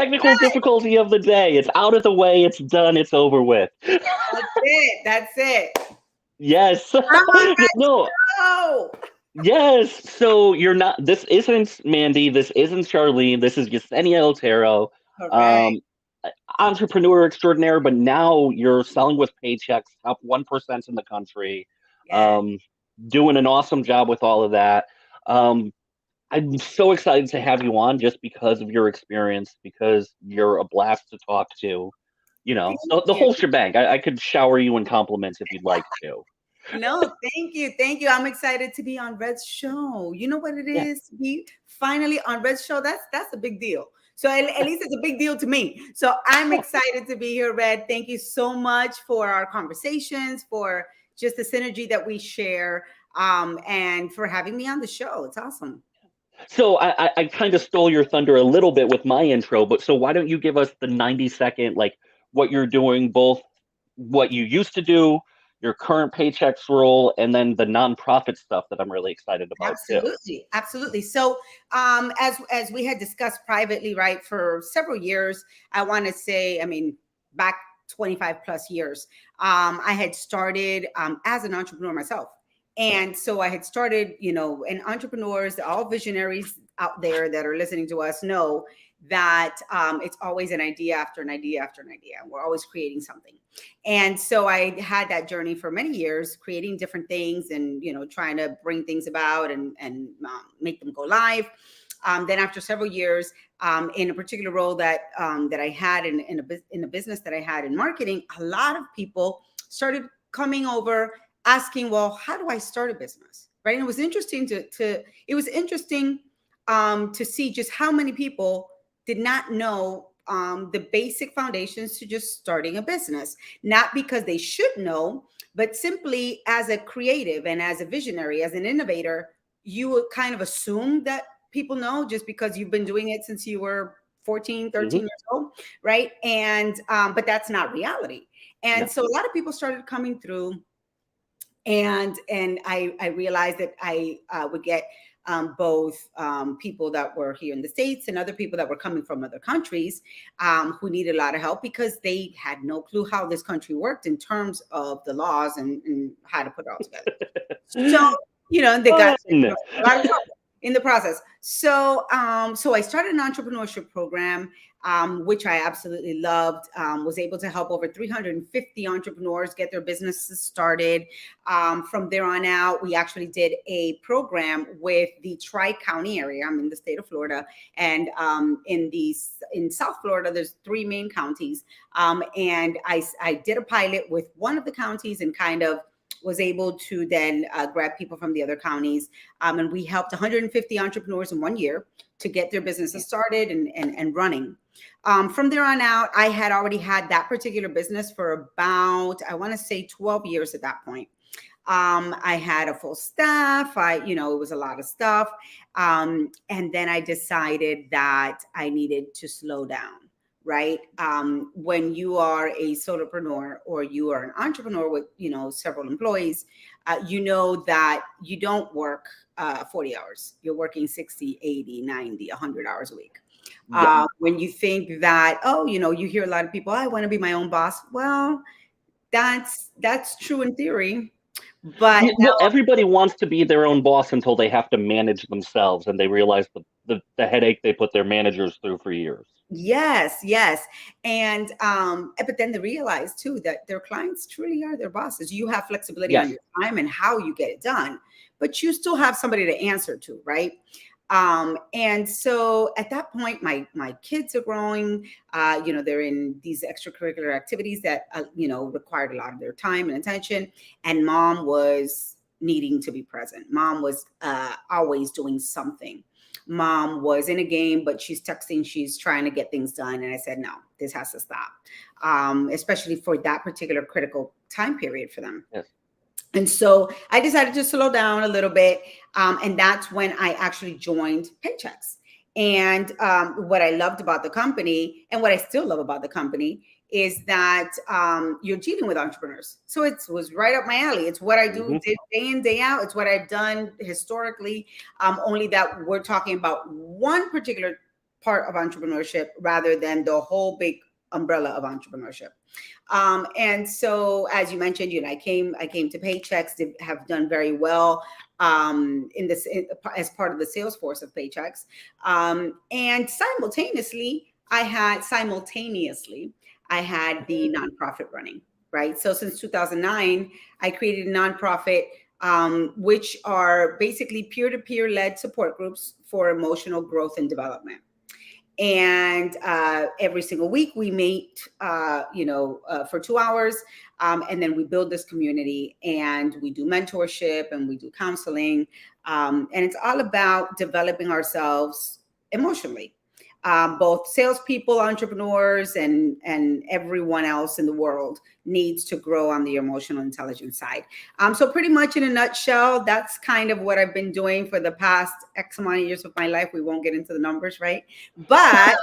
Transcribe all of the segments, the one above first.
technical difficulty of the day. It's out of the way. It's done. It's over with. That's it. That's it. Yes. I'm on that No. show. Yes. So you're not. This isn't Mandy. This isn't Charlene. This is Yesenia Otero, Correct. um, entrepreneur extraordinaire. But now you're selling with paychecks, top 1% in the country, Yes. um, doing an awesome job with all of that. Um, I'm so excited to have you on just because of your experience, because you're a blast to talk to. Thank The you. whole shebang. I could shower you in compliments if you'd like to. No, thank you. Thank you. I'm excited to be on Red's show. You know what it Yeah. is to be finally on Red's show? That's a big deal. So at least it's a big deal to me. So I'm excited to be here, Red. Thank you so much for our conversations, for just the synergy that we share, and for having me on the show. It's awesome. So I kind of stole your thunder a little bit with my intro, but so why don't you give us the 90-second, like what you're doing, both what you used to do, your current paychecks role, and then the nonprofit stuff that I'm really excited about too. Absolutely, absolutely. So, as we had discussed privately, right, for several years, I want to say, I mean, back 25 plus years, I had started as an entrepreneur myself. And so I had started, and entrepreneurs, all visionaries out there that are listening to us know that it's always an idea after an idea after an idea. We're always creating something. And so I had that journey for many years, creating different things and, trying to bring things about and make them go live. Then after several years, in a particular role that I had in a business that I had in marketing, a lot of people started coming over asking, well, how do I start a business? Right. And it was interesting to see just how many people did not know the basic foundations to just starting a business, not because they should know, but simply as a creative and as a visionary, as an innovator, you would kind of assume that people know just because you've been doing it since you were 14, 13 Hmm. years old, right? And but that's not reality. And No. so a lot of people started coming through, and I realized that I would get both people that were here in the States and other people that were coming from other countries who needed a lot of help because they had no clue how this country worked in terms of the laws and how to put it all together. So, they got Fun. a lot of trouble in the process. So I started an entrepreneurship program, which I absolutely loved. Was able to help over 350 entrepreneurs get their businesses started. From there on out, we actually did a program with the Tri-County area. I'm in the state of Florida, and in South Florida, there's three main counties. And I did a pilot with one of the counties and kind of was able to then grab people from the other counties. And we helped 150 entrepreneurs in 1 year to get their businesses started and running. From there on out, I had already had that particular business for about, I want to say 12 years at that point. I had a full staff. It was a lot of stuff. And then I decided that I needed to slow down. Right. When you are a solopreneur or you are an entrepreneur with, several employees, you know that you don't work 40 hours. You're working 60, 80, 90, 100 hours a week. Yep. When you think that, you hear a lot of people, I want to be my own boss. Well, that's true in theory. But Yeah, well, everybody wants to be their own boss until they have to manage themselves and they realize the headache they put their managers through for years. yes, yes. And but then they realize too that their clients truly are their bosses. You have flexibility on Yes. your time and how you get it done, but you still have somebody to answer to, right? And so at that point, my kids are growing. They're in these extracurricular activities that required a lot of their time and attention. And mom was needing to be present. Mom was always doing something. Mom was in a game, but she's texting, she's trying to get things done. And I said, no, this has to stop, especially for that particular critical time period for them. Yes. And so I decided to slow down a little bit. And that's when I actually joined Paychecks. And what I loved about the company and what I still love about the company is that you're dealing with entrepreneurs. So it was right up my alley. It's what I do day in, day out. It's what I've done historically, only that we're talking about one particular part of entrepreneurship rather than the whole big umbrella of entrepreneurship. And so, as you mentioned, I came to Paychex, have done very well as part of the sales force of Paychex. And simultaneously, I had the nonprofit running, right? So since 2009, I created a nonprofit, which are basically peer-to-peer led support groups for emotional growth and development. And every single week we meet, for 2 hours. And then we build this community, and we do mentorship and we do counseling. And it's all about developing ourselves emotionally. Both salespeople, entrepreneurs, and everyone else in the world needs to grow on the emotional intelligence side. So pretty much in a nutshell, that's kind of what I've been doing for the past X amount of years of my life. We won't get into the numbers, right? But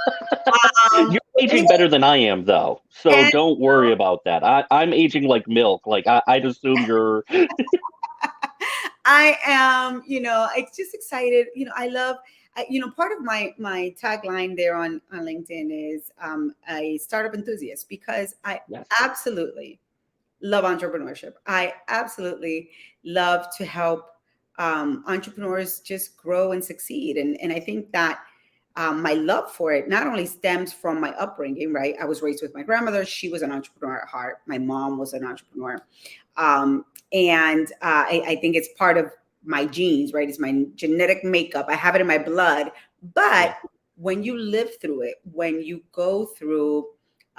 you're aging better than I am, though, so and, don't worry about that. I'm aging like milk. Like I'd assume you're. I am, it's just excited. I love. Part of my tagline there on LinkedIn is a startup enthusiast, because I absolutely love entrepreneurship. I absolutely love to help entrepreneurs just grow and succeed. And I think that my love for it not only stems from my upbringing, right? I was raised with my grandmother. She was an entrepreneur at heart. My mom was an entrepreneur. And I think it's part of my genes, right? It's my genetic makeup. I have it in my blood. But when you live through it, when you go through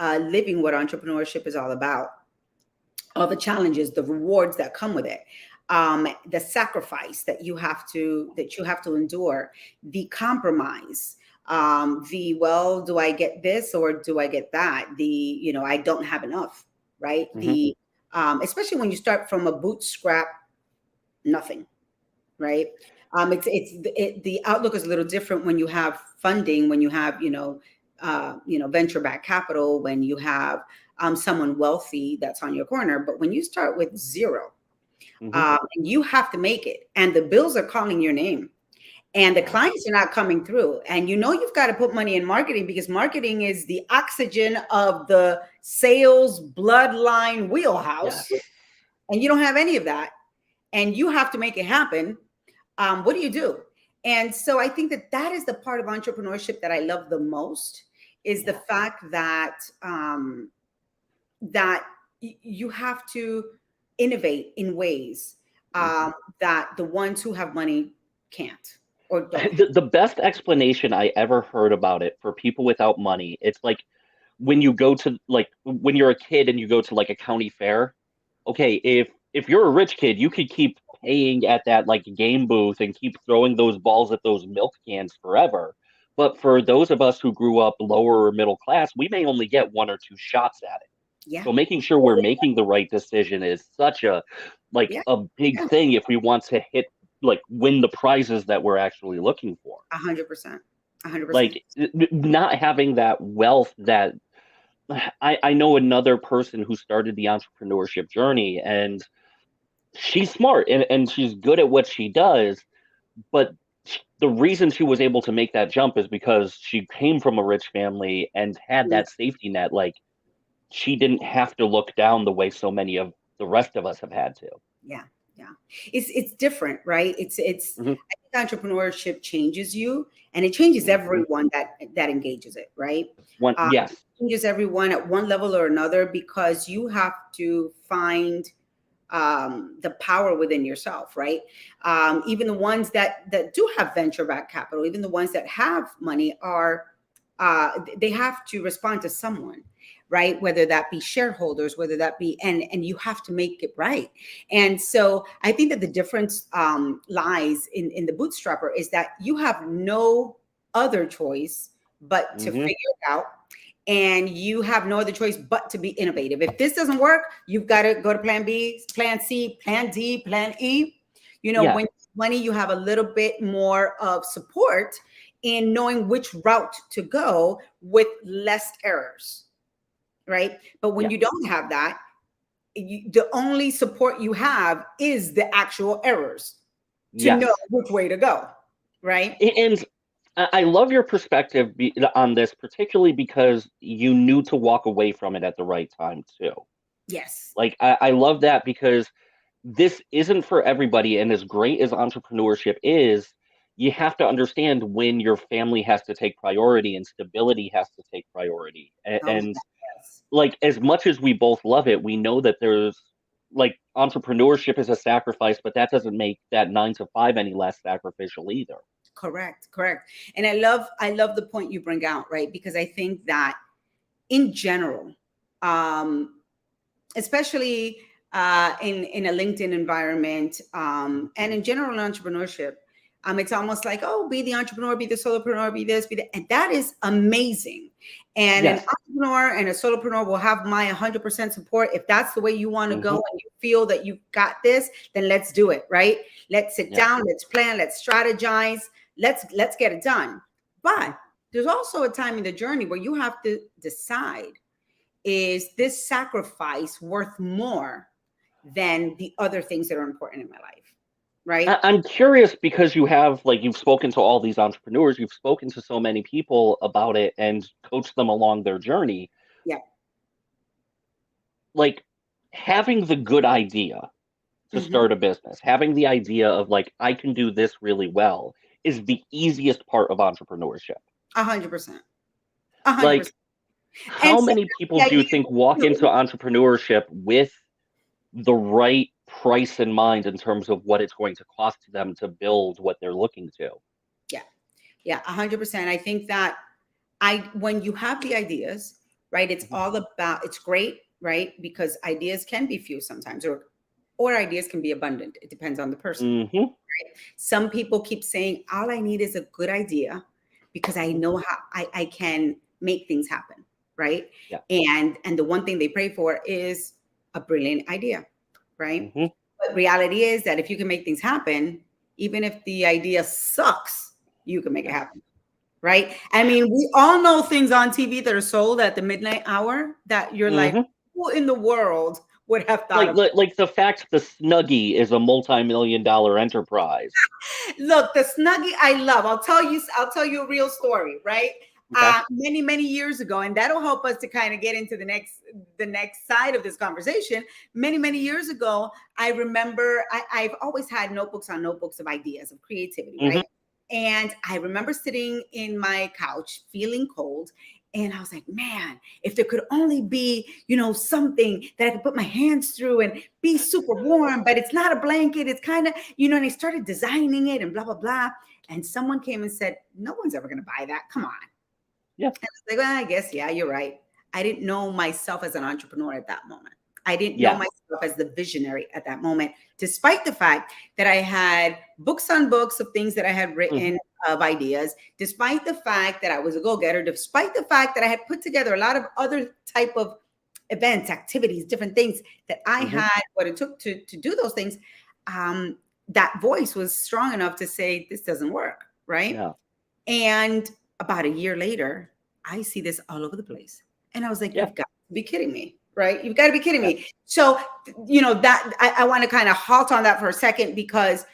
living what entrepreneurship is all about, all the challenges, the rewards that come with it, the sacrifice that you have to endure, the compromise, do I get this or do I get that? I don't have enough, right? Mm-hmm. Especially when you start from a bootstrap, nothing. Right. The outlook is a little different when you have funding, when you have, venture-backed capital, when you have someone wealthy that's on your corner. But when you start with zero, and you have to make it, and the bills are calling your name, and the clients are not coming through, and you've got to put money in marketing, because marketing is the oxygen of the sales bloodline wheelhouse, and you don't have any of that, and you have to make it happen. What do you do? And so I think that is the part of entrepreneurship that I love the most, is the fact that that you have to innovate in ways that the ones who have money can't or don't. The best explanation I ever heard about it for people without money, it's like when you go to, like, when you're a kid and you go to like a county fair. Okay, if you're a rich kid, you could keep paying at that like game booth and keep throwing those balls at those milk cans forever. But for those of us who grew up lower or middle class, we may only get 1 or 2 shots at it. Yeah. So making sure we're making the right decision is such a big thing if we want to win the prizes that we're actually looking for. 100%. 100%. Like not having that wealth that I know another person who started the entrepreneurship journey, and she's smart and she's good at what she does, but the reason she was able to make that jump is because she came from a rich family and had that safety net. Like, she didn't have to look down the way so many of the rest of us have had to. Yeah. It's different, right? It's I think entrepreneurship changes you, and it changes everyone that engages it, right? Yes. It changes everyone at one level or another, because you have to find the power within yourself, right? Even the ones that do have venture-backed capital, even the ones that have money they have to respond to someone, right? Whether that be shareholders, whether that be, and you have to make it right. And so I think that the difference lies in the bootstrapper, is that you have no other choice but to figure it out. And you have no other choice but to be innovative. If this doesn't work, you've got to go to plan B, plan C, plan D, plan E. When money, you have a little bit more of support in knowing which route to go with less errors, right? But when you don't have that, the only support you have is the actual errors to know which way to go, right? And I love your perspective on this, particularly because you knew to walk away from it at the right time too. Yes. Like I love that because this isn't for everybody, and as great as entrepreneurship is, you have to understand when your family has to take priority and stability has to take priority. Oh, And yes. like as much as we both love it, we know that there's like entrepreneurship is a sacrifice, but that doesn't make that 9 to 5 any less sacrificial either. Correct, correct. And I love the point you bring out, right? Because I think that in general, um, especially in a LinkedIn environment, and in general entrepreneurship, it's almost like, oh, be the entrepreneur, be the solopreneur, be this, be that, and that is amazing. And an Yes. entrepreneur and a solopreneur will have my 100% support. If that's the way you want to go Hmm. and you feel that you got this, then let's do it, right? Let's sit Yeah. down, let's plan, let's strategize, let's get it done. Mhm. But there's also a time in the journey where you have to decide, is this sacrifice worth more than the other things that are important in my life, right? I'm curious because you've spoken to all these entrepreneurs, you've spoken to so many people about it and coached them along their journey. Yeah. Like having the good idea to Hmm. start a business, having the idea of like, I can do this really well is the easiest part of entrepreneurship. 100%. 100%. Like, And how many people the do you idea think walk into too, entrepreneurship with the right price in mind in terms of what it's going to cost them to build what they're looking to? yeah, yeah, 100%. I think that when you have the ideas, right, it's Hmm. all about, it's great, right? Because ideas can be few sometimes, or ideas can be abundant. It depends on the person. Hmm. Some people keep saying, all I need is a good idea because I Hmm. know how I can make things happen, right? Yeah. And the one thing they pray for is a brilliant idea, right? Hmm. But reality is that if you can make things happen, even if the idea sucks, you can make it Yes. happen, right? I mean, we all know things on TV that are sold at the midnight hour that you're like, Hmm. who in the world would have thought Like, of like, like the fact the Snuggie is a multi-million-dollar enterprise. Look, the Snuggie I love. I'll tell you a real story, right? Okay. Many years ago, and that'll help us to kind of get into the next side of this conversation. Many years ago, I remember I've always had notebooks on notebooks of ideas of creativity, Hmm. right? And I remember sitting in my couch feeling cold. And I was like, man, if there could only be, something that I could put my hands through and be super warm, but it's not a blanket. It's kind of, and I started designing it and blah, blah, blah. And someone came and said, no one's ever going to buy that. Come on. Yeah. And I was like, well, I guess, yeah, you're right. I didn't know myself as an entrepreneur at that moment. I didn't know Yes. myself as the visionary at that moment, despite the fact that I had books on books of things that I had Hmm. written of ideas, despite the fact that I was a go-getter, despite the fact that I had put together a lot of other type of events, activities, different things that I Hmm. had what it took to do those things. That voice was strong enough to say, this doesn't work, right? Yeah. And about a year later, I see this all over the place. And I was like, Yeah. you've got to be kidding me, right? You've got to be kidding Yeah. me. So, that I want to kind of halt on that for a second because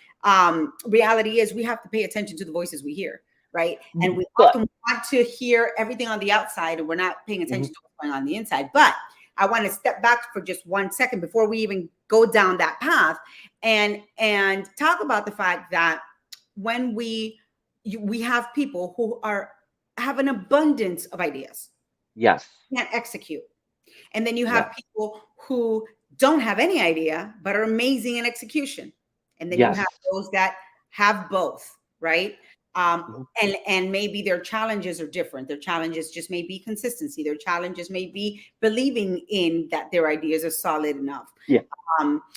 reality is we have to pay attention to the voices we hear, right? And we But often want to hear everything on the outside and we're not paying attention mhm. to what's going on the inside. But I want to step back for just 1 second before we even go down that path and talk about the fact that when we have people who have an abundance of ideas, Yes. can't execute. And then you Yeah. have people who don't have any idea, but are amazing in execution. And then you Yes. have those that have both, right? Mhm. And maybe their challenges are different. Their challenges just may be consistency. Their challenges may be believing in that their ideas are solid enough. Yeah.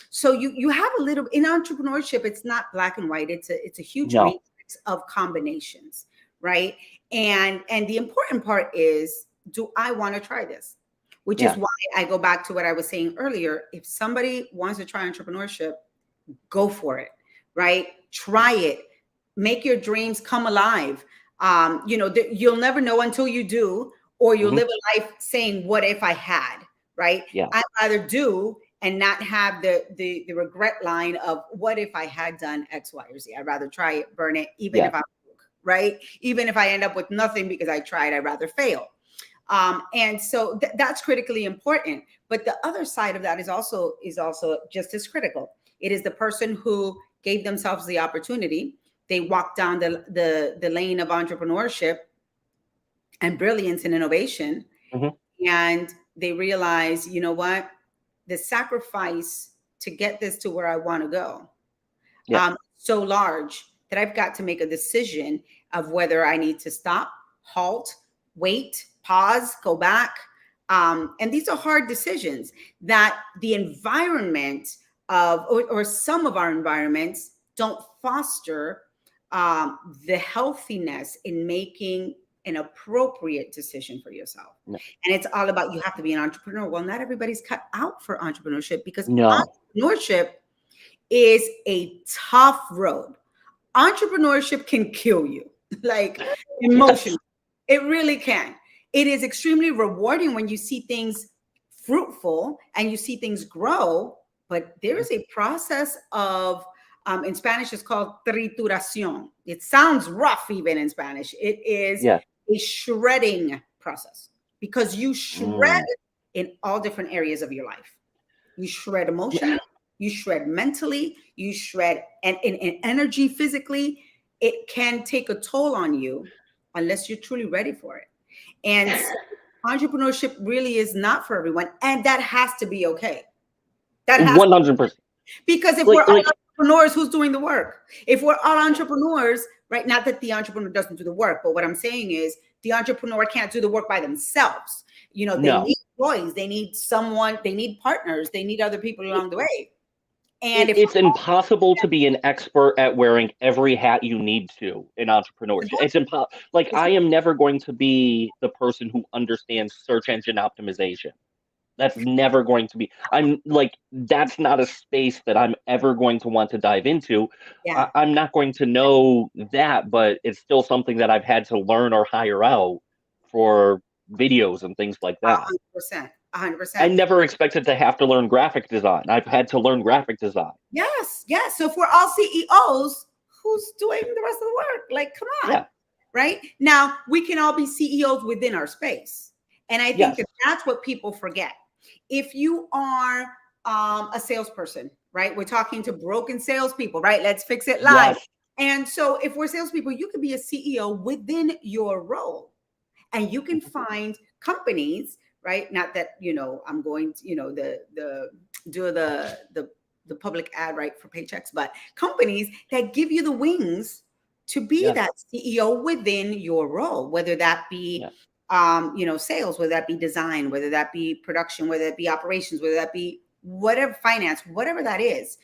So you have a little in entrepreneurship. It's not black and white. It's a huge No. matrix of combinations, right? And the important part is, do I want to try this? Which is Yes. why I go back to what I was saying earlier. If somebody wants to try entrepreneurship, go for it, right? Try it. Make your dreams come alive. You'll never know until you do, or you'll Hmm. live a life saying, what if I had, right? Yeah. I'd rather do and not have the regret line of what if I had done X, Y, or Z. I'd rather try it, burn it, even Yeah. if I'm broke, right? Even if I end up with nothing because I tried, I'd rather fail. And so that's critically important. But the other side of that is also just as critical. It is the person who gave themselves the opportunity. They walked down the lane of entrepreneurship and brilliance and innovation. And they realize, you know what, the sacrifice to get this to where I want to go, so large that I've got to make a decision of whether I need to stop, halt, wait, pause, go back. And these are hard decisions that the environment of, or some of our environments don't foster the healthiness in making an appropriate decision for yourself. And it's all about, you have to be an entrepreneur. Well, not everybody's cut out for entrepreneurship, because entrepreneurship is a tough road. Entrepreneurship can kill you, like emotionally. It really can. It is extremely rewarding when you see things fruitful and you see things grow, but there is a process of, in Spanish, it's called trituración. It sounds rough even in Spanish. It is a shredding process, because you shred in all different areas of your life. You shred emotionally, you shred mentally, you shred and in energy physically. It can take a toll on you unless you're truly ready for it. And entrepreneurship really is not for everyone. And that has to be okay. That has 100%. Because if we're all entrepreneurs, who's doing the work? If we're all entrepreneurs, right? Not that the entrepreneur doesn't do the work, but what I'm saying is the entrepreneur can't do the work by themselves. You know, they need employees, they need someone, they need partners, they need other people along the way. And it's impossible to be an expert at wearing every hat you need to in entrepreneurship. It's impossible. Like, I am never going to be the person who understands search engine optimization. That's never going to be. I'm like, that's not a space that I'm ever going to want to dive into. I'm not going to know that, but it's still something that I've had to learn or hire out for videos and things like that. 100%. 100%. I never expected to have to learn graphic design. I've had to learn graphic design. Yes. So if we're all CEOs, who's doing the rest of the work? Like, come on. Right? Now, we can all be CEOs within our space. And I think that's what people forget. If you are a salesperson, right? We're talking to broken salespeople, right? Let's fix it live. And so if we're salespeople, you could be a CEO within your role. And you can find companies, right? Not that, you know, I'm going to, you know, the public ad, right, for paychecks, but companies that give you the wings to be that CEO within your role, whether that be, you know, sales, whether that be design, whether that be production, whether that be operations, whether that be whatever, finance, whatever that is.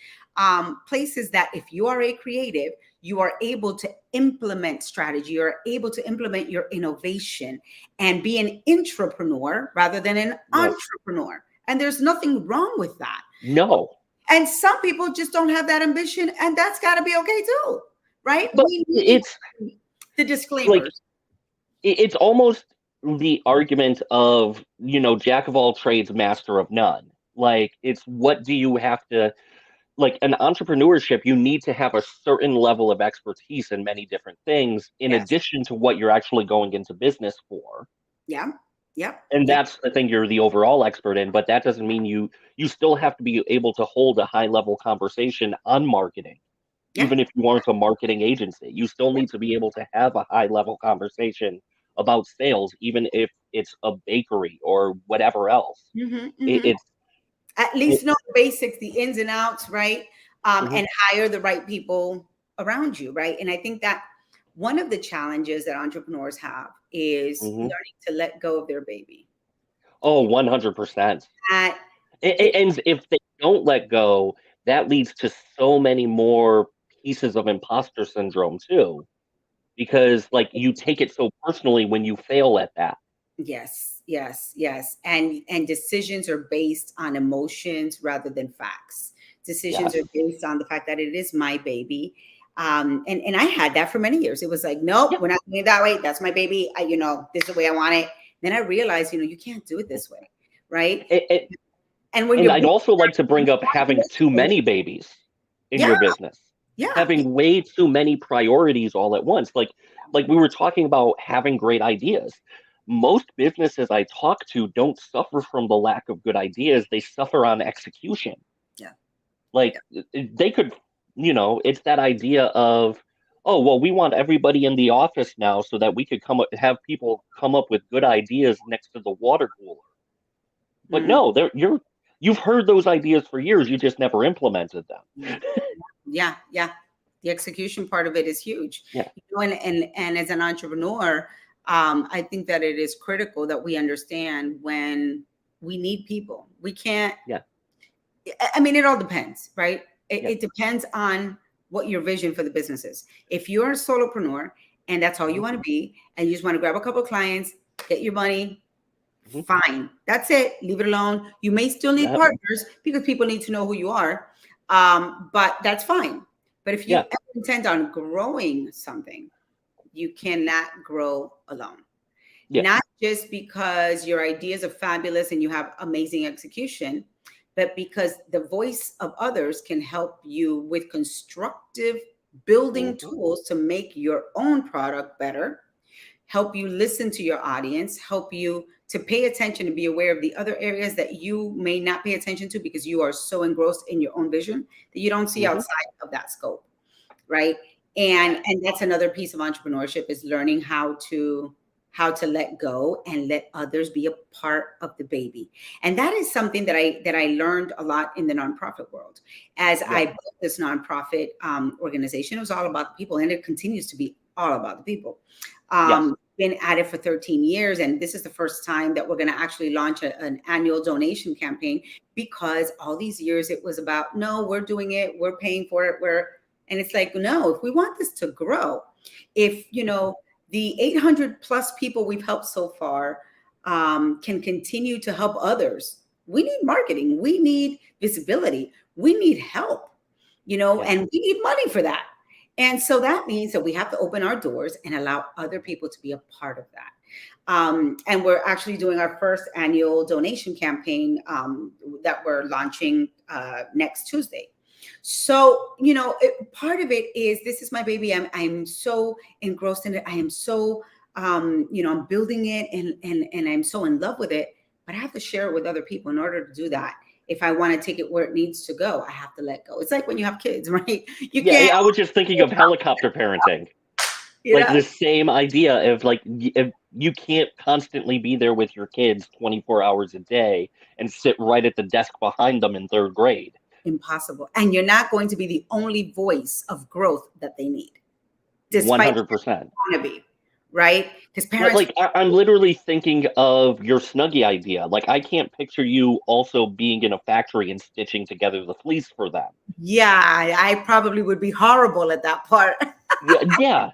Places that if you are a creative, you are able to implement strategy, you're able to implement your innovation and be an intrapreneur rather than an entrepreneur. And there's nothing wrong with that. No. And some people just don't have that ambition, and that's got to be okay too, right? But it's the disclaimers. Like, it's almost the argument of, you know, jack of all trades, master of none. Like, it's what do you have to, like, an entrepreneurship, you need to have a certain level of expertise in many different things in addition to what you're actually going into business for. And that's the thing you're the overall expert in, but that doesn't mean you still have to be able to hold a high level conversation on marketing. Even if you aren't a marketing agency, you still need to be able to have a high level conversation about sales, even if it's a bakery or whatever else. It's at least know the basics, the ins and outs, right? And hire the right people around you, right? And I think that one of the challenges that entrepreneurs have is learning to let go of their baby. Oh, 100%. And if they don't let go, that leads to so many more pieces of imposter syndrome too, because like you take it so personally when you fail at that. Yes. And decisions are based on emotions rather than facts. Decisions are based on the fact that it is my baby. And I had that for many years. It was like, nope, we're not doing it that way. That's my baby. You know, this is the way I want it. Then I realized, you know, you can't do it this way. Right. And I'd also like to bring up having too many babies in your business. Having way too many priorities all at once. Like, like we were talking about having great ideas. Most businesses I talk to don't suffer from the lack of good ideas. They suffer on execution. Yeah. Like they could, it's that idea of, oh, well, we want everybody in the office now so that we could have people come up with good ideas next to the water cooler. But Mm. no, you've heard those ideas for years. You just never implemented them. Yeah, yeah. The execution part of it is huge. Yeah. And as an entrepreneur, I think that it is critical that we understand when we need people. We can't. Yeah. I mean, it all depends, right? Yeah. It depends on what your vision for the business is. If you're a solopreneur and that's all you want to be, and you just want to grab a couple of clients, get your money, fine. That's it. Leave it alone. You may still need partners because people need to know who you are. But that's fine. But if you intend on growing something, you cannot grow alone. Not just because your ideas are fabulous and you have amazing execution, but because the voice of others can help you with constructive building tools to make your own product better, help you listen to your audience, help you to pay attention and be aware of the other areas that you may not pay attention to because you are so engrossed in your own vision that you don't see outside of that scope, right? And that's another piece of entrepreneurship, is learning how to let go and let others be a part of the baby. And that is something that I learned a lot in the nonprofit world. As I built this nonprofit organization, it was all about the people, and it continues to be all about the people. Been at it for 13 years, and this is the first time that we're going to actually launch an annual donation campaign, because all these years it was about, no, we're doing it, we're paying for it, and it's like, no, if we want this to grow, if the 800 plus people we've helped so far can continue to help others, we need marketing, we need visibility, we need help, and we need money for that. And so that means that we have to open our doors and allow other people to be a part of that. And we're actually doing our first annual donation campaign that we're launching next Tuesday. So, part of it is, this is my baby. I'm so engrossed in it. I am so, I'm building it and I'm so in love with it, but I have to share it with other people. In order to do that, if I want to take it where it needs to go, I have to let go. It's like when you have kids, right? You can't. I was just thinking of helicopter parenting. Like the same idea of, like, if you can't constantly be there with your kids 24 hours a day and sit right at the desk behind them in third grade. Impossible. And you're not going to be the only voice of growth that they need. 100%. Want to be, right? Because parents, like, I'm literally thinking of your Snuggie idea. Like, I can't picture you also being in a factory and stitching together the fleece for them. Yeah, I probably would be horrible at that part. Yeah.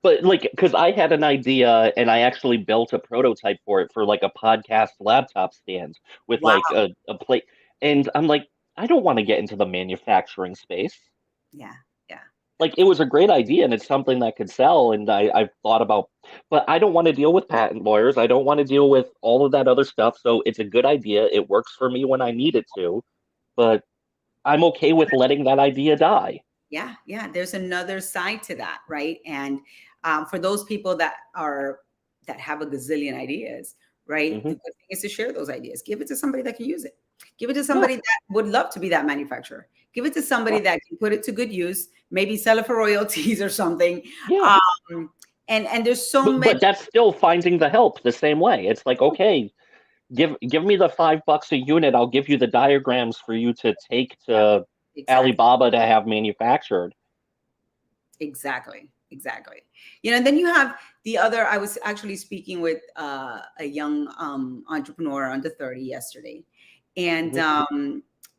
But, like, because I had an idea and I actually built a prototype for it, for like a podcast laptop stand with like a plate. And I'm like, I don't want to get into the manufacturing space. Yeah. Like, it was a great idea and it's something that could sell. And I've thought about, but I don't want to deal with patent lawyers. I don't want to deal with all of that other stuff. So it's a good idea. It works for me when I need it to, but I'm okay with letting that idea die. Yeah. There's another side to that, right? And for those people that have a gazillion ideas, right? The good thing is to share those ideas. Give it to somebody that can use it. Give it to somebody that would love to be that manufacturer. Give it to somebody that can put it to good use, maybe sell it for royalties or something. Yeah. And there's so many. But that's still finding the help the same way. It's like, okay, give me the $5 a unit. I'll give you the diagrams for you to take to Alibaba to have manufactured. Exactly. And then you have the other. I was actually speaking with a young entrepreneur under 30 yesterday, and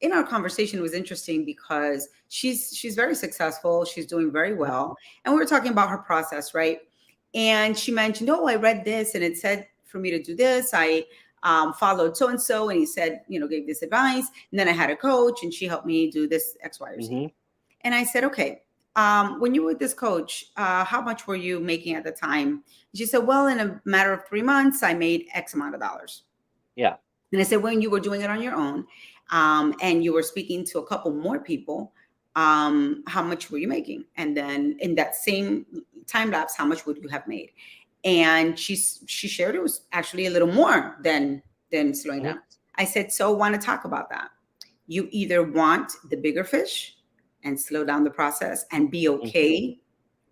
in our conversation, it was interesting because she's very successful. She's doing very well, and we were talking about her process, right? And she mentioned, oh, I read this, and it said for me to do this. I followed so and so, and he said, gave this advice, and then I had a coach, and she helped me do this X, Y, or Z. And I said, okay. When you were with this coach, how much were you making at the time? She said, well, in a matter of 3 months, I made X amount of dollars. Yeah. And I said, when you were doing it on your own, and you were speaking to a couple more people, how much were you making? And then in that same time lapse, how much would you have made? And she shared it was actually a little more than slowing down. I said, so want to talk about that? You either want the bigger fish and slow down the process and be okay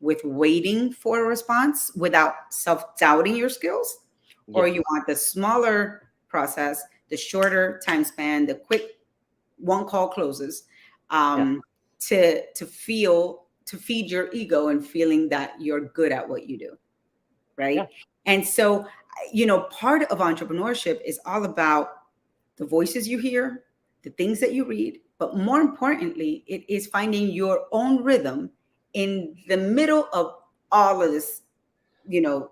with waiting for a response without self-doubting your skills, or you want the smaller process, the shorter time span, the quick one call closes, to feed your ego and feeling that you're good at what you do, right? Yeah. And so, part of entrepreneurship is all about the voices you hear, the things that you read, but more importantly, it is finding your own rhythm in the middle of all of this,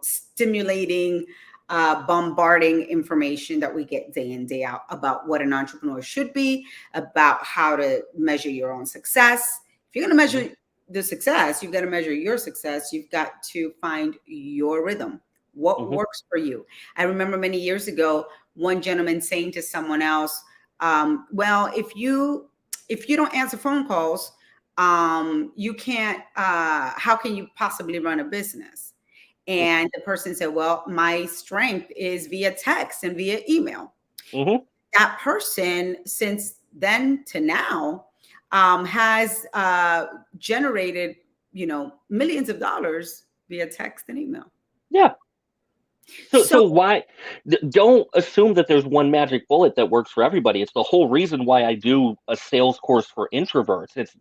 stimulating, bombarding information that we get day in, day out about what an entrepreneur should be, about how to measure your own success. If you're going to measure the success, you've got to measure your success. You've got to find your rhythm. What works for you? I remember many years ago, one gentleman saying to someone else, well, if you don't answer phone calls, you can't, how can you possibly run a business? And the person said, well, my strength is via text and via email. That person, since then to now, has generated, millions of dollars via text and email. Yeah. So why don't assume that there's one magic bullet that works for everybody. It's the whole reason why I do a sales course for introverts. It's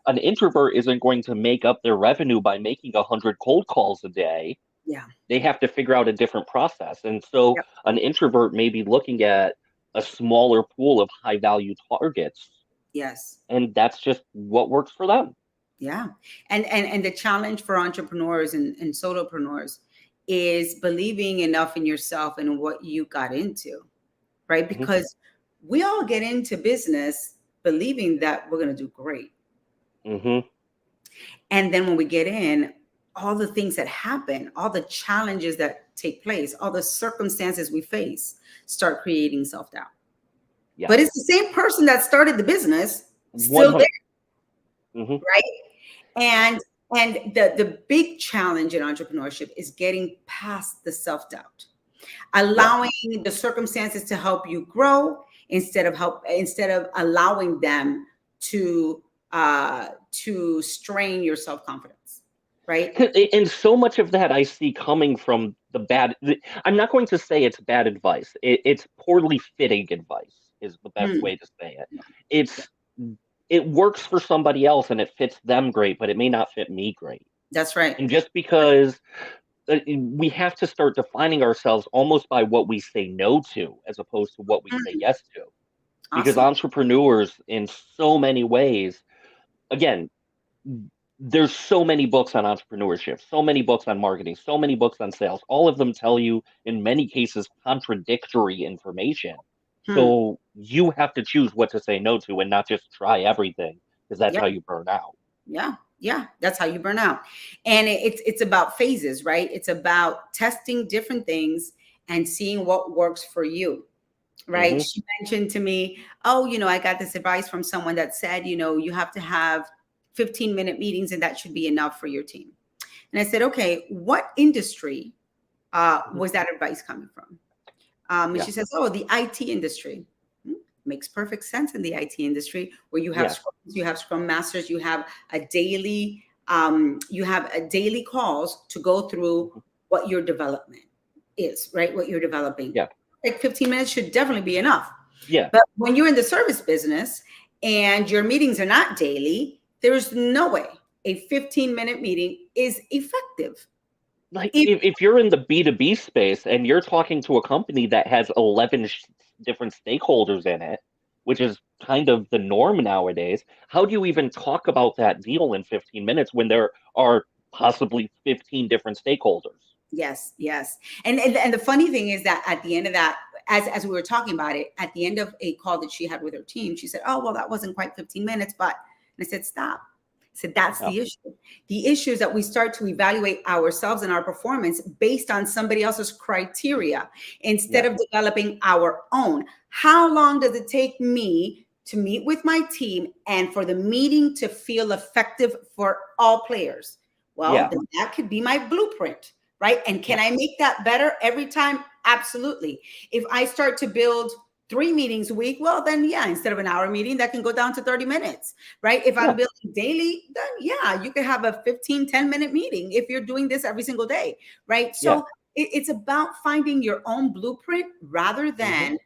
an introvert isn't going to make up their revenue by making 100 cold calls a day. Yeah. They have to figure out a different process. And so an introvert may be looking at a smaller pool of high value targets. Yes. And that's just what works for them. Yeah. And the challenge for entrepreneurs and solopreneurs is believing enough in yourself and what you got into, right? Because we all get into business believing that we're going to do great. And then when we get in, all the things that happen, all the challenges that take place, all the circumstances we face start creating self-doubt. Yeah. But it's the same person that started the business still 100. There, right? And the big challenge in entrepreneurship is getting past the self-doubt, allowing the circumstances to help you grow instead of allowing them to strain your self-confidence, right? And so much of that I see coming from I'm not going to say it's bad advice. It's poorly fitting advice is the best way to say it. It works for somebody else and it fits them great, but it may not fit me great. That's right. And just because we have to start defining ourselves almost by what we say no to, as opposed to what we say yes to. Because entrepreneurs, in so many ways, again, there's so many books on entrepreneurship, so many books on marketing, so many books on sales. All of them tell you, in many cases, contradictory information. So you have to choose what to say no to and not just try everything, because that's how you burn out. Yeah, that's how you burn out. And it's about phases, right? It's about testing different things and seeing what works for you, right? She mentioned to me, I got this advice from someone that said, you have to have 15-minute meetings and that should be enough for your team. And I said, okay, what industry was that advice coming from? And she says, the IT industry. Makes perfect sense in the IT industry, where you have scrum masters, you have a daily calls to go through what your development is, right? What you're developing. Yeah. Like 15 minutes should definitely be enough. Yeah. But when you're in the service business and your meetings are not daily, there's no way a 15-minute meeting is effective. Like if you're in the B2B space and you're talking to a company that has 11 different stakeholders in it, which is kind of the norm nowadays, how do you even talk about that deal in 15 minutes when there are possibly 15 different stakeholders? Yes. And the funny thing is that at the end of that, as we were talking about it, at the end of a call that she had with her team, she said, oh, well, that wasn't quite 15 minutes, but, and I said, stop. So that's the issue. The issue is that we start to evaluate ourselves and our performance based on somebody else's criteria instead of developing our own. How long does it take me to meet with my team and for the meeting to feel effective for all players. Well, then that could be my blueprint, right? And can I make that better every time? Absolutely. If I start to build 3 meetings a week, well, then instead of an hour meeting, that can go down to 30 minutes, right? If I'm building daily, then you can have a 10-minute meeting if you're doing this every single day, right? So it's about finding your own blueprint rather than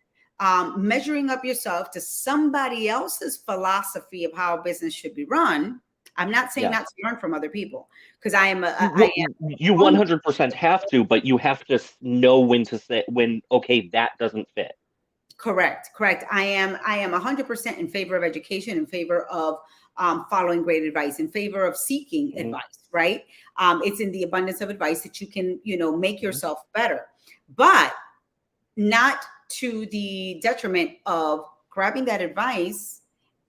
measuring up yourself to somebody else's philosophy of how a business should be run. I'm not saying not to learn from other people, because you 100% have to, but you have to know when to say okay, that doesn't fit. Correct. I am 100% in favor of education, in favor of following great advice, in favor of seeking advice, right? It's in the abundance of advice that you can, make yourself better, but not to the detriment of grabbing that advice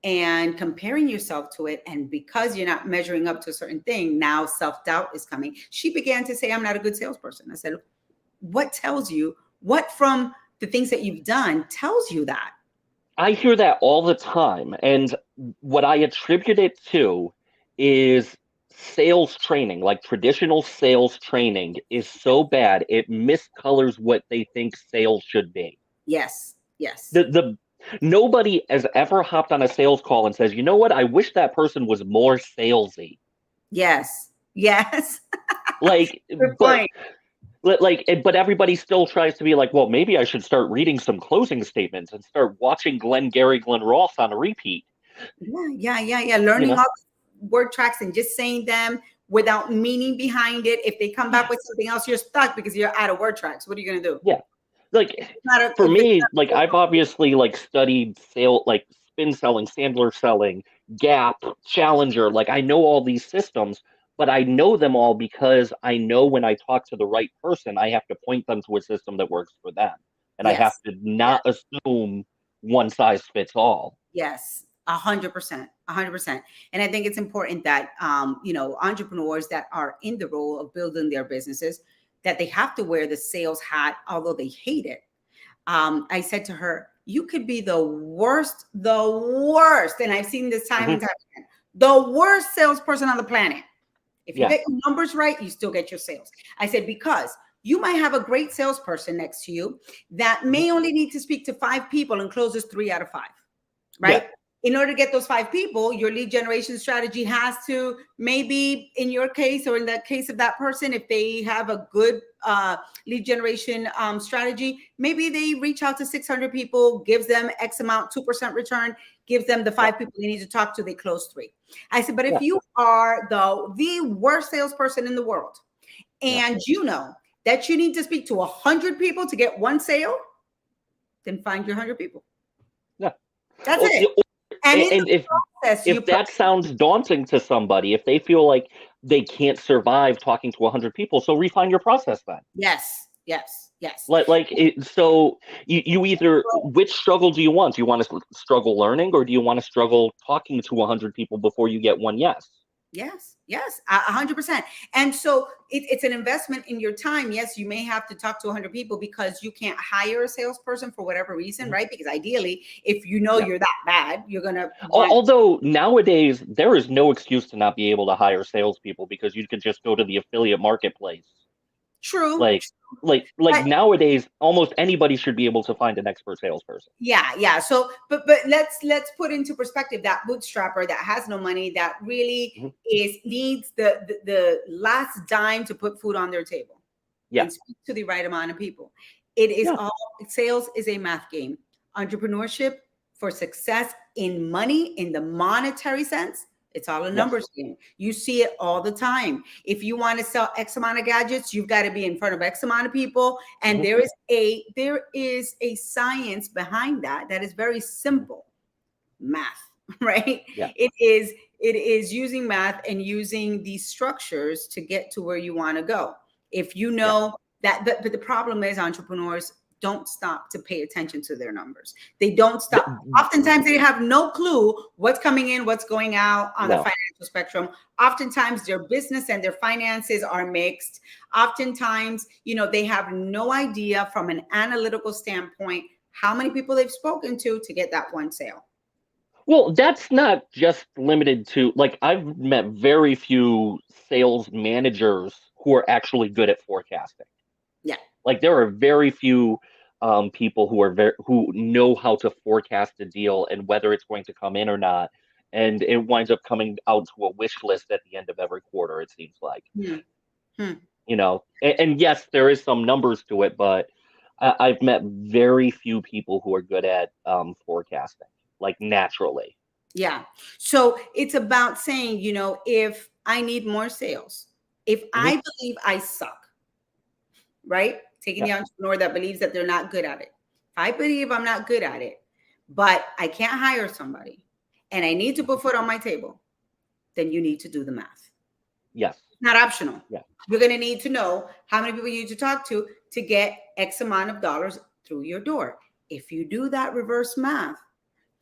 and comparing yourself to it. And because you're not measuring up to a certain thing, now self-doubt is coming. She began to say, I'm not a good salesperson. I said, what tells you? What from the things that you've done tells you that? I hear that all the time. And what I attribute it to is sales training, like traditional sales training is so bad. It miscolors what they think sales should be. Yes. Nobody has ever hopped on a sales call and says, you know what? I wish that person was more salesy. Yes. Like, good point. But everybody still tries to be like, well, maybe I should start reading some closing statements and start watching Glenn Ross on a repeat. Yeah. Learning all the word tracks and just saying them without meaning behind it. If they come back with something else, you're stuck because you're out of word tracks. What are you going to do? Yeah. For me, I've obviously studied spin selling, Sandler selling, Gap, Challenger. I know all these systems, but I know them all because I know when I talk to the right person, I have to point them to a system that works for them. And I have to not assume one size fits all. Yes, 100%. And I think it's important that, entrepreneurs that are in the role of building their businesses, that they have to wear the sales hat, although they hate it. I said to her, you could be the worst, and I've seen this time and time again, the worst salesperson on the planet. If you get your numbers right, you still get your sales. I said, because you might have a great salesperson next to you that may only need to speak to 5 people and closes 3 out of 5, right? Yeah. In order to get those 5 people, your lead generation strategy has to, maybe in your case or in the case of that person, if they have a good lead generation strategy, maybe they reach out to 600 people, gives them X amount, 2% return, gives them the 5 people they need to talk to, they close 3. I said, but if you are the worst salesperson in the world, and you know that you need to speak to 100 people to get 1 sale, then find your 100 people. Yeah. That's it. And if that sounds daunting to somebody, if they feel like they can't survive talking to 100 people, so refine your process then. Yes. So you either, which struggle do you want? Do you want to struggle learning, or do you want to struggle talking to 100 people before you get one yes? Yes, 100%. And so it's an investment in your time. Yes, you may have to talk to 100 people because you can't hire a salesperson for whatever reason, right? Because ideally, if you know you're that bad, you're going to... Although nowadays, there is no excuse to not be able to hire salespeople because you could just go to the affiliate marketplace. True. Nowadays, almost anybody should be able to find an expert salesperson. Yeah. So, but let's put into perspective that bootstrapper that has no money, that really needs the last dime to put food on their table. And speak to the right amount of people. It is all, sales is a math game. Entrepreneurship for success in money, in the monetary sense, it's all a numbers game. You see it all the time. If you want to sell X amount of gadgets, you've got to be in front of X amount of people. And there is a science behind that is very simple. Math, right? Yeah. It is using math and using these structures to get to where you want to go. If you know that, but the problem is entrepreneurs don't stop to pay attention to their numbers. They don't stop. Oftentimes they have no clue what's coming in, what's going out on the financial spectrum. Oftentimes their business and their finances are mixed. Oftentimes, they have no idea from an analytical standpoint how many people they've spoken to get that 1 sale. Well, that's not just limited to, like, I've met very few sales managers who are actually good at forecasting. Yeah. Like, there are very few people who are who know how to forecast a deal and whether it's going to come in or not. And it winds up coming out to a wish list at the end of every quarter, it seems like. Hmm. Hmm. And yes, there is some numbers to it, but I've met very few people who are good at forecasting, like naturally. Yeah. So it's about saying, if I need more sales, if Hmm. I believe I suck, right? Taking Yeah. the entrepreneur that believes that they're not good at it. If I believe I'm not good at it, but I can't hire somebody and I need to put food on my table, then you need to do the math. Yes. It's not optional. Yeah. You're going to need to know how many people you need to talk to get X amount of dollars through your door. If you do that reverse math,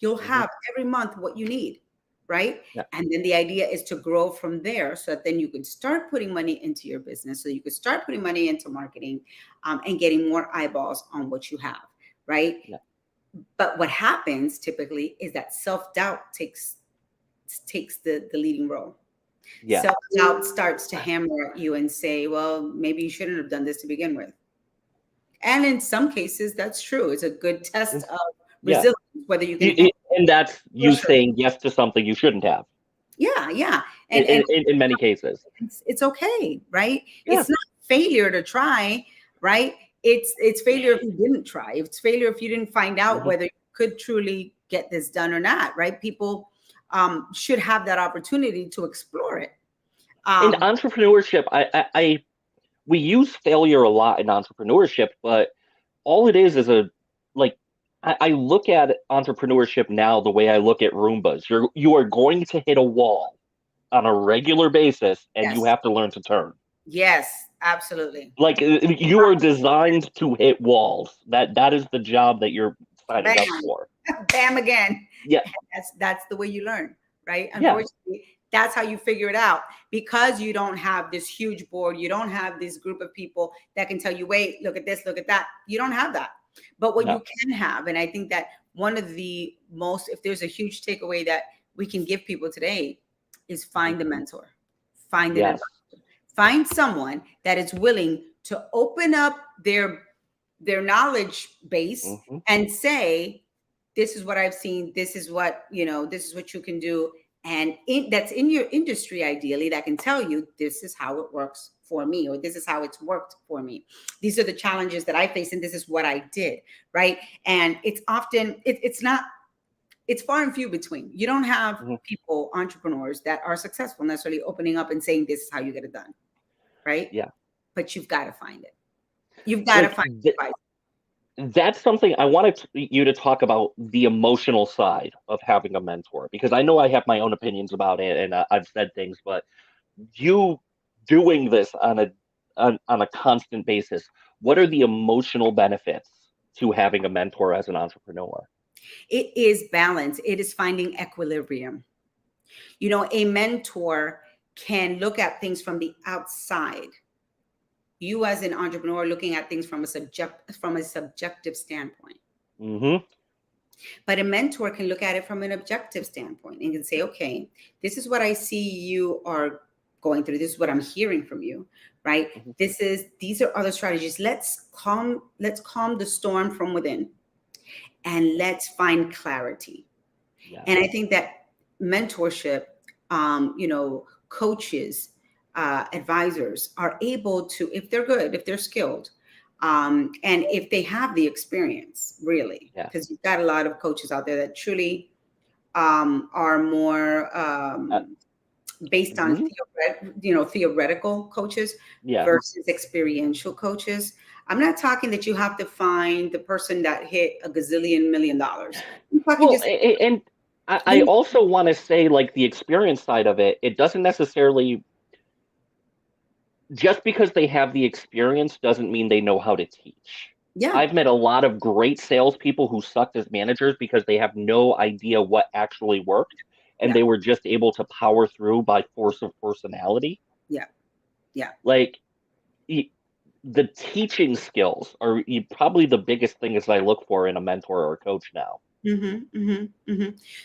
you'll Hmm. have every month what you need, right? Yeah. And then the idea is to grow from there so that then you can start putting money into your business, so you can start putting money into marketing, and getting more eyeballs on what you have, right? Yeah. But what happens typically is that self-doubt takes the leading role. Yeah. Self-doubt starts to hammer at you and say, well, maybe you shouldn't have done this to begin with. And in some cases, that's true. It's a good test of Yeah. resilience, whether you can handle And that's you pressure. saying yes to something you shouldn't have Yeah, yeah. in, And in many cases. it's okay, right? Yeah. It's not failure to try, right? It's failure if you didn't try. It's failure if you didn't find out Hmm. whether you could truly get this done or not, right? People should have that opportunity to explore it. In Um, entrepreneurship, we use failure a lot in entrepreneurship, but all it is a like I look at entrepreneurship now the way I look at Roombas. You are going to hit a wall on a regular basis, and you yes, have to learn to turn. yes, absolutely. Like you are designed to hit walls. That is the job that you're signing Bam, up for. bam again. Yeah, That's the way you learn, right? yeah, Unfortunately, that's how you figure it out, because you don't have this huge board, you don't have this group of people that can tell you, wait, look at this, look at that. You don't have that. But what no, you can have, and I think that one of the most, if there's a huge takeaway that we can give people today, is mhm, find a mentor, find an yes, advisor, find someone that is willing to open up their knowledge base hmm, and say, this is what I've seen, this is what, this is what you can do. And that's in your industry, ideally, that can tell you, this is how it works for me, or this is how it's worked for me. These are the challenges that I face, and this is what I did, right? And it's often, it's not, it's far and few between. You don't have hmm, people, entrepreneurs that are successful necessarily opening up and saying, this is how you get it done, right? yeah. But you've got to find it. You've got to Like find advice. that's something I wanted you to talk about, the emotional side of having a mentor, because I know I have my own opinions about it, and I've said things, but you doing this on a constant basis, what are the emotional benefits to having a mentor as an entrepreneur? It is balance. It is finding equilibrium. A mentor can look at things from the outside. You as an entrepreneur looking at things from a subjective standpoint. Hmm. But a mentor can look at it from an objective standpoint and can say, okay, this is what I see you are going through. This is what I'm hearing from you, right? Hmm. These are other strategies. Let's calm the storm from within, and let's find clarity. Yes. And I think that mentorship, coaches, advisors are able to, if they're good, if they're skilled, and if they have the experience, really, Yes. because you've got a lot of coaches out there that truly are more Uh, based on mhm. theoretical coaches Yeah. versus experiential coaches. I'm not talking that you have to find the person that hit a gazillion $1 million. I'm talking Well, just, and I also want to say, like, the experience side of it, it doesn't necessarily, just because they have the experience doesn't mean they know how to teach. yeah, I've met a lot of great salespeople who sucked as managers because they have no idea what actually worked, and yeah, they were just able to power through by force of personality. yeah, yeah. Like, the teaching skills are probably the biggest thing as I look for in a mentor or a coach now.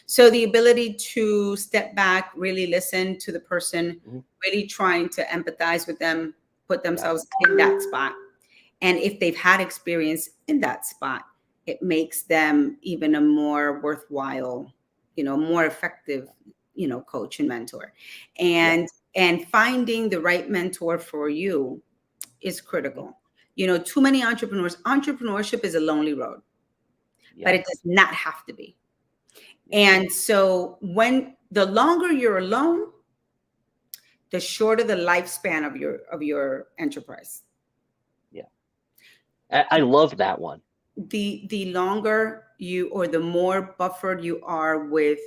So the ability to step back, really listen to the person, Mhm. really trying to empathize with them, put Yeah. themselves in that spot. And if they've had experience in that spot, it makes them even a more worthwhile, more effective, coach and mentor. Yeah. And finding the right mentor for you is Mhm. critical. Too many entrepreneurship is a lonely road, but Yes. it does not have to be. Yeah. And so when the longer you're alone, the shorter the lifespan of your enterprise. Yeah. I love that one. The longer you, or the more buffered you are with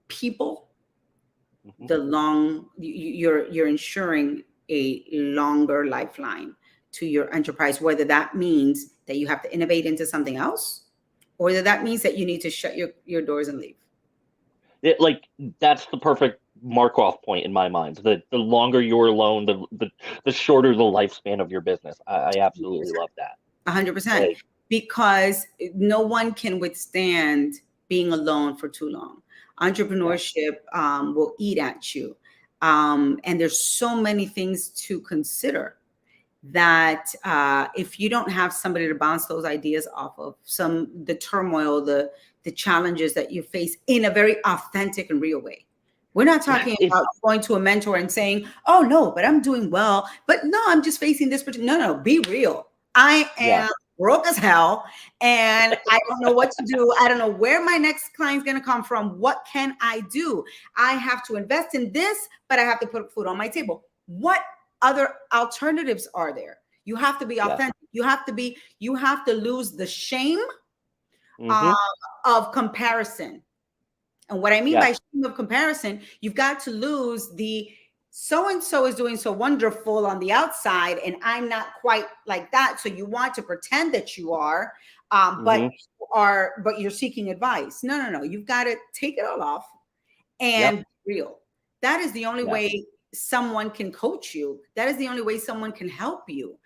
people, Mhm. the long you're ensuring a longer lifeline to your enterprise, whether that means that you have to innovate into something else, or that means that you need to shut your doors and leave. Like that's the perfect mark off point in my mind. The longer you're alone, the shorter the lifespan of your business. I absolutely love that. 100%, Like, because no one can withstand being alone for too long. yeah. Entrepreneurship will eat at you, and there's so many things to consider, that if you don't have somebody to bounce those ideas off of, the turmoil, the challenges that you face in a very authentic and real way. We're not Yeah. talking It's about going to a mentor and saying, "Oh no, but I'm doing well, but no, I'm just facing this particular." No, be real. I yeah. am broke as hell, and I don't know what to do. I don't know where my next client's going to come from. What can I do? I have to invest in this, but I have to put food on my table. What other alternatives are there? You have to be Yeah. authentic. You have to lose the shame uh, Hmm. of comparison. And what I mean by Yes. shame of comparison, you've got to lose the so and so is doing so wonderful on the outside, and I'm not quite like that. So you want to pretend that you are, Hmm. but you're seeking advice. No, no, no. You've got to take it all off and Yep. be real. That is the only Yes. way someone can coach you. That is the only way someone can help you,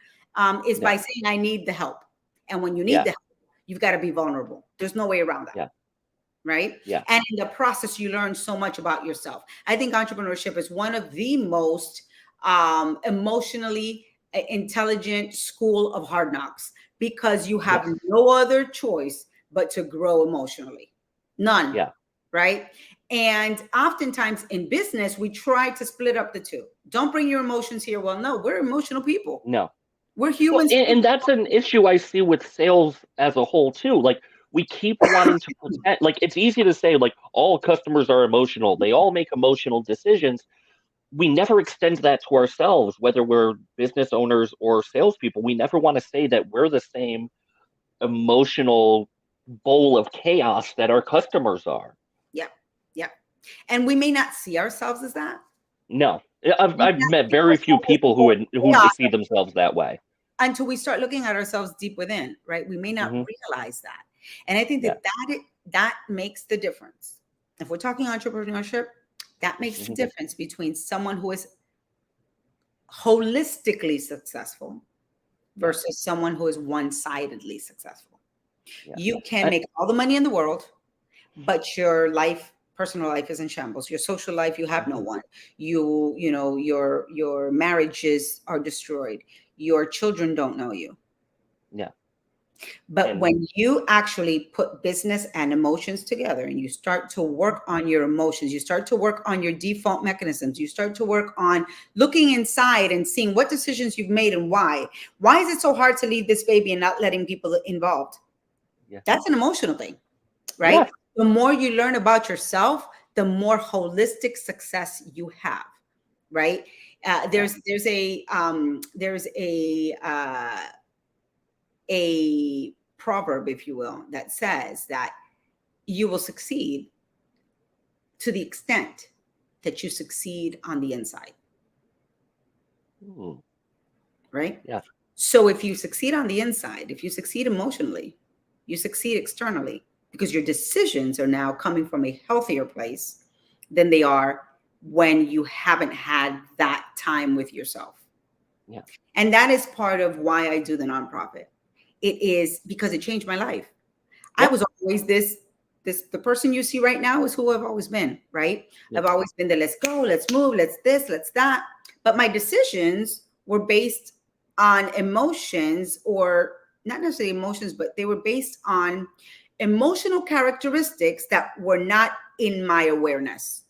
is by Yeah. saying, "I need the help." And when you need Yeah. the help, you've got to be vulnerable. There's no way around that. Yeah. Right. Yeah. And in the process, you learn so much about yourself. I think entrepreneurship is one of the most emotionally intelligent school of hard knocks, because you have Yes. no other choice but to grow emotionally. None. Yeah. Right. And oftentimes in business, we try to split up the two. Don't bring your emotions here. Well, no, we're emotional people. No. We're Well, humans. and that's an issue I see with sales as a whole too. Like we keep wanting to pretend. Like it's easy to say like all customers are emotional. They all make emotional decisions. We never extend that to ourselves, whether we're business owners or salespeople. We never want to say that we're the same emotional bowl of chaos that our customers are. Yep. Yep. And we may not see ourselves as that. No, We may I've not met see very few ourselves as people more who chaos see themselves that way. until we start looking at ourselves deep within, right? We may not Hmm. realize that. And I think Yeah. that makes the difference. If we're talking entrepreneurship, that makes the Hmm. difference between someone who is holistically successful Yeah. versus someone who is one-sidedly successful. Yeah. You can I, make all the money in the world, but your personal life is in shambles. Your social life, you have no mhm. one. Your marriages are destroyed. Your children don't know you. Yeah. But And when you actually put business and emotions together, and you start to work on your emotions, you start to work on your default mechanisms, you start to work on looking inside and seeing what decisions you've made and why. Why is it so hard to leave this baby and not letting people involved? yeah. That's an emotional thing, right? Yeah. The more you learn about yourself, the more holistic success you have, right? Yeah. There's a proverb, if you will, that says that you will succeed to the extent that you succeed on the inside, Mm, right? yeah. So if you succeed on the inside, if you succeed emotionally, you succeed externally, because your decisions are now coming from a healthier place than they are when you haven't had that time with yourself. Yeah. And that is part of why I do the nonprofit, It is because it changed my life. I Yep. was always the person you see right now is who I've always been, right? Yep. I've always been the let's go, let's move, let's this, let's that. But my decisions were based on emotions, or not necessarily emotions, but they were based on emotional characteristics that were not in my awareness,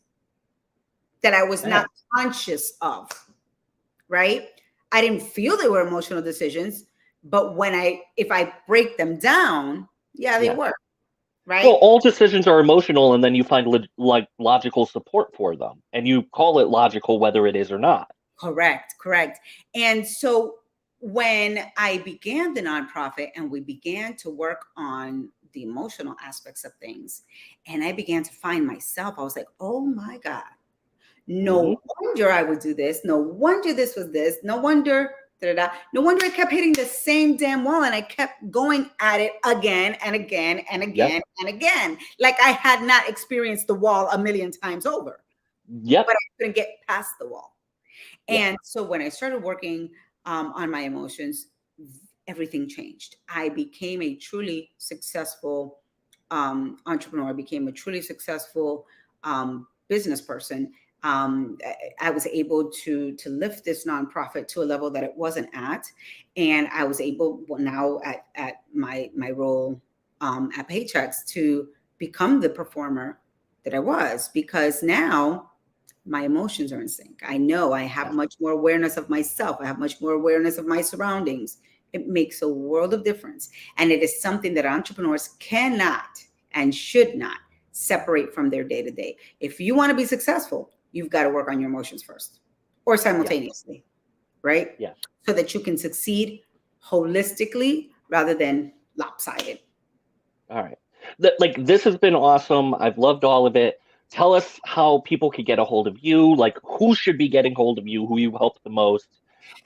that I was Yeah. not conscious of, right? I didn't feel they were emotional decisions, but if I break them down, yeah, they Yeah. were, Well, right? all decisions are emotional, and then you find like logical support for them, and you call it logical whether it is or not. Correct, correct. And so when I began the nonprofit and we began to work on the emotional aspects of things, and I began to find myself, I was like, oh my God, Hmm. no wonder I would do this. No wonder this was this. No wonder, da, da, da. No wonder I kept hitting the same damn wall and I kept going at it again and again and Yep. again and again. Like I had not experienced the wall a million times over, Yep. but I couldn't get past the wall. Yeah. And so when I started working on my emotions, everything changed. I became a truly successful entrepreneur. I became a truly successful business person. I was able to lift this nonprofit to a level that it wasn't at, and I was able, well, now at my role at Paychecks, to become the performer that I was, because now my emotions are in sync. I know I have Yeah. much more awareness of myself. I have much more awareness of my surroundings. It makes a world of difference. And it is something that entrepreneurs cannot and should not separate from their day to day. If you want to be successful, you've got to work on your emotions first or Yeah. simultaneously, right? Yeah. So that you can succeed holistically rather than lopsided. All right. Like this has been awesome. I've loved all of it. Tell us how people could get a hold of you. Like who should be getting hold of you? Who you help the most?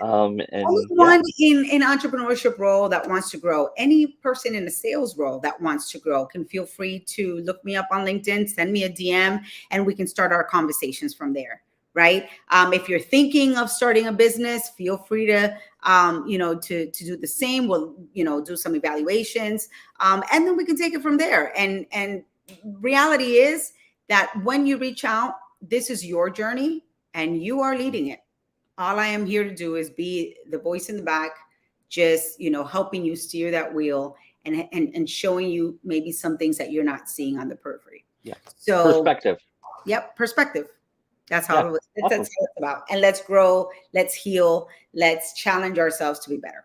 And yeah. Anyone in an entrepreneurship role that wants to grow, any person in a sales role that wants to grow can feel free to look me up on LinkedIn, send me a DM, and we can start our conversations from there. Right. If you're thinking of starting a business, feel free to, to do the same. We'll, do some evaluations, and then we can take it from there. And reality is that when you reach out, this is your journey and you are leading it. All I am here to do is be the voice in the back, just, helping you steer that wheel, and showing you maybe some things that you're not seeing on the periphery. Yeah. So, Perspective. yep, perspective. That's Yeah. how that's Awesome. what it's about. And let's grow, let's heal, let's challenge ourselves to be better.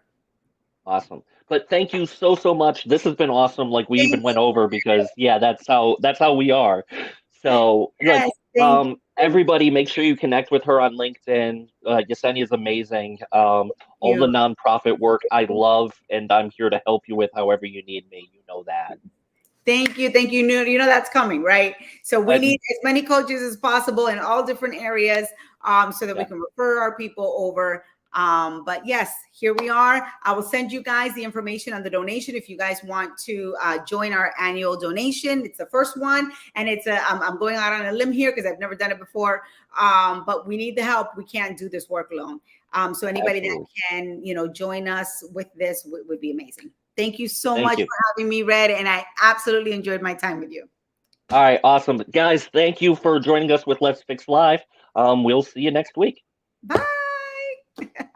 Awesome. But thank you so much. This has been awesome. Like we even Thank went over because yeah, that's how we are. So Yes, like thank everybody make sure you connect with her on LinkedIn. Yesenia is amazing. All the you. nonprofit work I love, and I'm here to help you with however you need me. You know that. Thank you. Thank you. You know that's coming, right? So we Uh, need as many coaches as possible in all different areas, so that we yeah. can refer our people over. But yes, here we are. I will send you guys the information on the donation if you guys want to join our annual donation. It's the first one, and I'm going out on a limb here because I've never done it before. But we need the help. We can't do this work alone. So anybody that Absolutely. can, join us with this would be amazing. Thank you so Thank much you. for having me, Red, and I absolutely enjoyed my time with you. All right, awesome. Guys, thank you for joining us with Let's Fix Live. We'll see you next week. Bye.